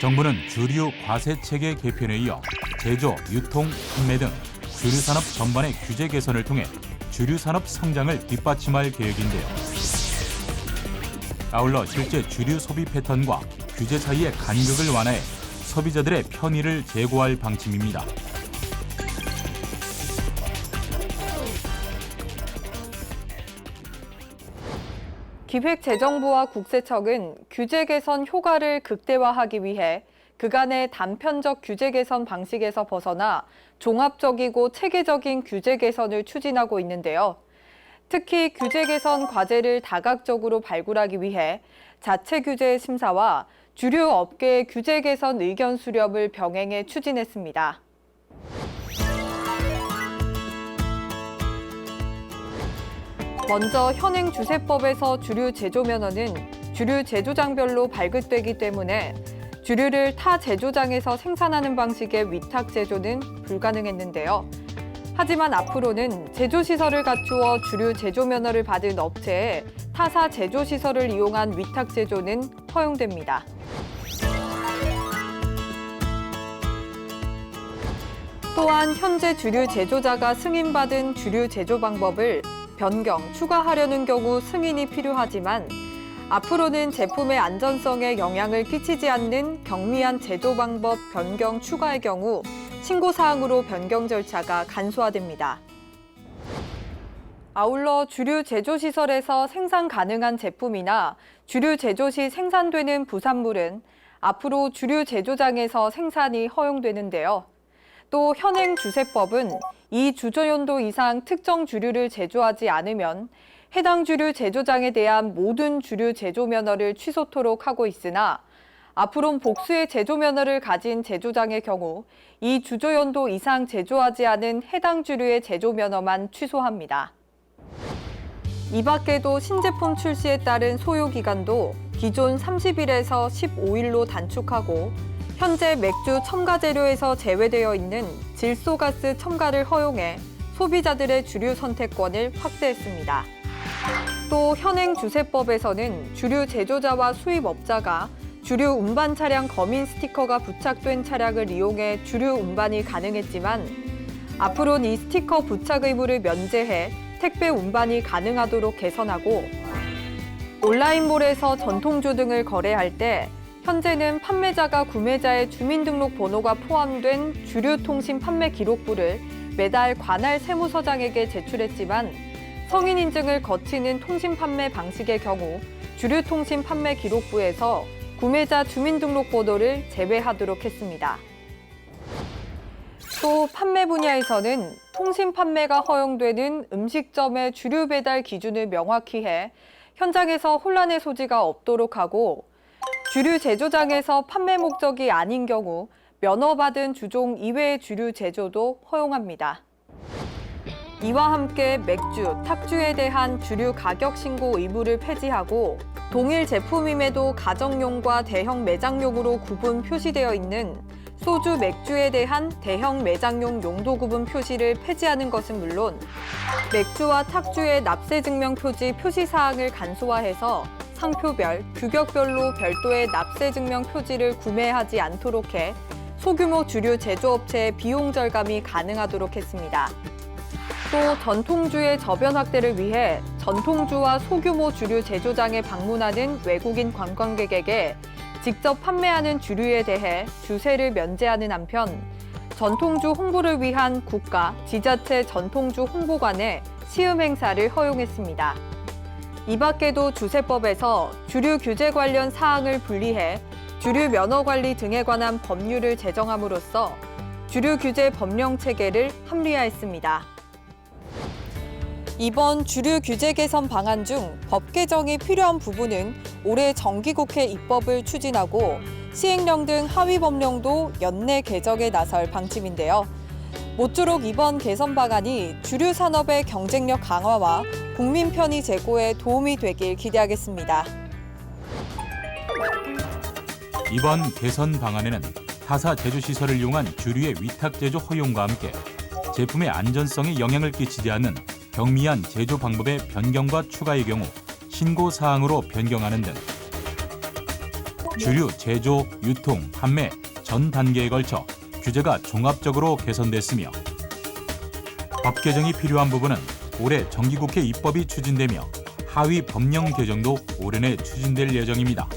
정부는 주류 과세 체계 개편에 이어 제조, 유통, 판매 등 주류산업 전반의 규제 개선을 통해 주류산업 성장을 뒷받침할 계획인데요. 아울러 실제 주류 소비 패턴과 규제 사이의 간극을 완화해 소비자들의 편의를 제고할 방침입니다. 기획재정부와 국세청은 규제 개선 효과를 극대화하기 위해 그간의 단편적 규제 개선 방식에서 벗어나 종합적이고 체계적인 규제 개선을 추진하고 있는데요. 특히 규제 개선 과제를 다각적으로 발굴하기 위해 자체 규제 심사와 주류 업계의 규제 개선 의견 수렴을 병행해 추진했습니다. 먼저 현행 주세법에서 주류 제조 면허는 주류 제조장별로 발급되기 때문에 주류를 타 제조장에서 생산하는 방식의 위탁 제조는 불가능했는데요. 하지만 앞으로는 제조시설을 갖추어 주류 제조 면허를 받은 업체에 타사 제조시설을 이용한 위탁 제조는 허용됩니다. 또한 현재 주류 제조자가 승인받은 주류 제조 방법을 변경, 추가하려는 경우 승인이 필요하지만 앞으로는 제품의 안전성에 영향을 끼치지 않는 경미한 제조 방법 변경 추가의 경우 신고사항으로 변경 절차가 간소화됩니다. 아울러 주류 제조시설에서 생산 가능한 제품이나 주류 제조 시 생산되는 부산물은 앞으로 주류 제조장에서 생산이 허용되는데요. 또 현행 주세법은 이 주조연도 이상 특정 주류를 제조하지 않으면 해당 주류 제조장에 대한 모든 주류 제조 면허를 취소토록 하고 있으나 앞으론 복수의 제조 면허를 가진 제조장의 경우 이 주조연도 이상 제조하지 않은 해당 주류의 제조 면허만 취소합니다. 이 밖에도 신제품 출시에 따른 소요 기간도 기존 30일에서 15일로 단축하고 현재 맥주 첨가 재료에서 제외되어 있는 질소가스 첨가를 허용해 소비자들의 주류 선택권을 확대했습니다. 또 현행 주세법에서는 주류 제조자와 수입업자가 주류 운반 차량 검인 스티커가 부착된 차량을 이용해 주류 운반이 가능했지만 앞으로는 이 스티커 부착 의무를 면제해 택배 운반이 가능하도록 개선하고 온라인몰에서 전통주 등을 거래할 때 현재는 판매자가 구매자의 주민등록번호가 포함된 주류통신 판매 기록부를 매달 관할 세무서장에게 제출했지만 성인 인증을 거치는 통신 판매 방식의 경우 주류통신 판매 기록부에서 구매자 주민등록번호를 제외하도록 했습니다. 또 판매 분야에서는 통신 판매가 허용되는 음식점의 주류 배달 기준을 명확히 해 현장에서 혼란의 소지가 없도록 하고 주류 제조장에서 판매 목적이 아닌 경우 면허받은 주종 이외의 주류 제조도 허용합니다. 이와 함께 맥주, 탁주에 대한 주류 가격 신고 의무를 폐지하고 동일 제품임에도 가정용과 대형 매장용으로 구분 표시되어 있는 소주, 맥주에 대한 대형 매장용 용도 구분 표시를 폐지하는 것은 물론 맥주와 탁주의 납세 증명 표지 표시 사항을 간소화해서 상표별, 규격별로 별도의 납세 증명 표지를 구매하지 않도록 해 소규모 주류 제조업체의 비용 절감이 가능하도록 했습니다. 또 전통주의 저변 확대를 위해 전통주와 소규모 주류 제조장에 방문하는 외국인 관광객에게 직접 판매하는 주류에 대해 주세를 면제하는 한편 전통주 홍보를 위한 국가, 지자체 전통주 홍보관의 시음 행사를 허용했습니다. 이 밖에도 주세법에서 주류 규제 관련 사항을 분리해 주류 면허 관리 등에 관한 법률을 제정함으로써 주류 규제 법령 체계를 합리화했습니다. 이번 주류 규제 개선 방안 중 법 개정이 필요한 부분은 올해 정기국회 입법을 추진하고 시행령 등 하위 법령도 연내 개정에 나설 방침인데요. 모쪼록 이번 개선 방안이 주류 산업의 경쟁력 강화와 국민 편의 제고에 도움이 되길 기대하겠습니다. 이번 개선 방안에는 타사 제조시설을 이용한 주류의 위탁 제조 허용과 함께 제품의 안전성에 영향을 끼치지 않는 경미한 제조 방법의 변경과 추가의 경우 신고 사항으로 변경하는 등 주류 제조, 유통, 판매 전 단계에 걸쳐 규제가 종합적으로 개선됐으며 법 개정이 필요한 부분은 올해 정기국회 입법이 추진되며 하위 법령 개정도 올해 내 추진될 예정입니다.